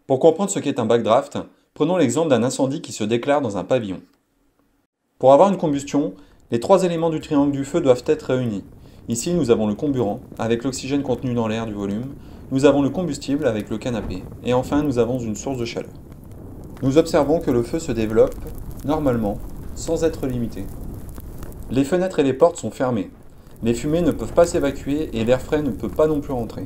Pour comprendre ce qu'est un backdraft, prenons l'exemple d'un incendie qui se déclare dans un pavillon. Pour avoir une combustion, les trois éléments du triangle du feu doivent être réunis. Ici, nous avons le comburant, avec l'oxygène contenu dans l'air du volume, nous avons le combustible avec le canapé, et enfin nous avons une source de chaleur. Nous observons que le feu se développe, normalement, sans être limité. Les fenêtres et les portes sont fermées. Les fumées ne peuvent pas s'évacuer et l'air frais ne peut pas non plus rentrer.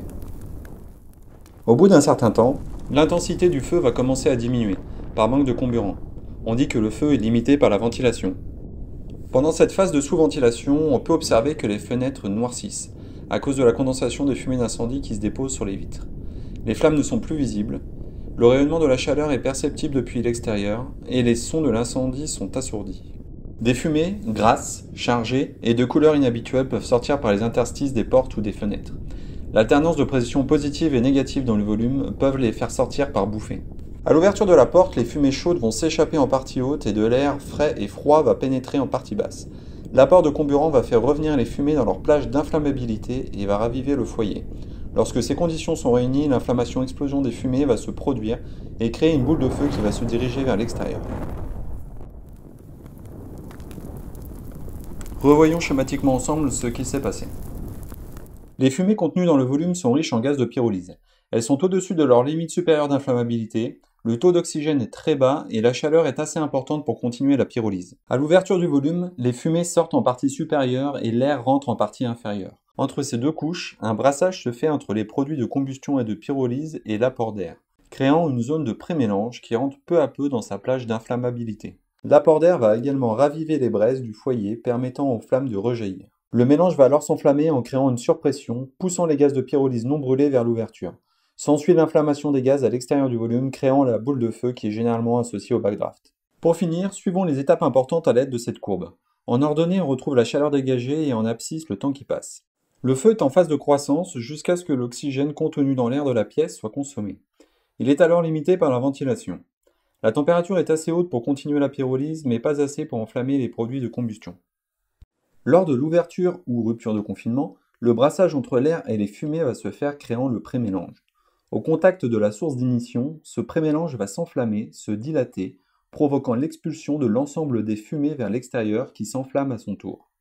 Au bout d'un certain temps, l'intensité du feu va commencer à diminuer, par manque de comburant. On dit que le feu est limité par la ventilation. Pendant cette phase de sous-ventilation, on peut observer que les fenêtres noircissent, à cause de la condensation des fumées d'incendie qui se déposent sur les vitres. Les flammes ne sont plus visibles, le rayonnement de la chaleur est perceptible depuis l'extérieur, et les sons de l'incendie sont assourdis. Des fumées, grasses, chargées et de couleurs inhabituelles peuvent sortir par les interstices des portes ou des fenêtres. L'alternance de pression positive et négative dans le volume peuvent les faire sortir par bouffées. À l'ouverture de la porte, les fumées chaudes vont s'échapper en partie haute et de l'air frais et froid va pénétrer en partie basse. L'apport de comburant va faire revenir les fumées dans leur plage d'inflammabilité et va raviver le foyer. Lorsque ces conditions sont réunies, l'inflammation-explosion des fumées va se produire et créer une boule de feu qui va se diriger vers l'extérieur. Revoyons schématiquement ensemble ce qui s'est passé. Les fumées contenues dans le volume sont riches en gaz de pyrolyse. Elles sont au-dessus de leur limite supérieure d'inflammabilité, le taux d'oxygène est très bas et la chaleur est assez importante pour continuer la pyrolyse. À l'ouverture du volume, les fumées sortent en partie supérieure et l'air rentre en partie inférieure. Entre ces deux couches, un brassage se fait entre les produits de combustion et de pyrolyse et l'apport d'air, créant une zone de prémélange qui rentre peu à peu dans sa plage d'inflammabilité. L'apport d'air va également raviver les braises du foyer, permettant aux flammes de rejaillir. Le mélange va alors s'enflammer en créant une surpression, poussant les gaz de pyrolyse non brûlés vers l'ouverture. S'ensuit l'inflammation des gaz à l'extérieur du volume, créant la boule de feu qui est généralement associée au backdraft. Pour finir, suivons les étapes importantes à l'aide de cette courbe. En ordonnée, on retrouve la chaleur dégagée et en abscisse le temps qui passe. Le feu est en phase de croissance jusqu'à ce que l'oxygène contenu dans l'air de la pièce soit consommé. Il est alors limité par la ventilation. La température est assez haute pour continuer la pyrolyse, mais pas assez pour enflammer les produits de combustion. Lors de l'ouverture ou rupture de confinement, le brassage entre l'air et les fumées va se faire créant le prémélange. Au contact de la source d'ignition, ce prémélange va s'enflammer, se dilater, provoquant l'expulsion de l'ensemble des fumées vers l'extérieur qui s'enflamment à son tour.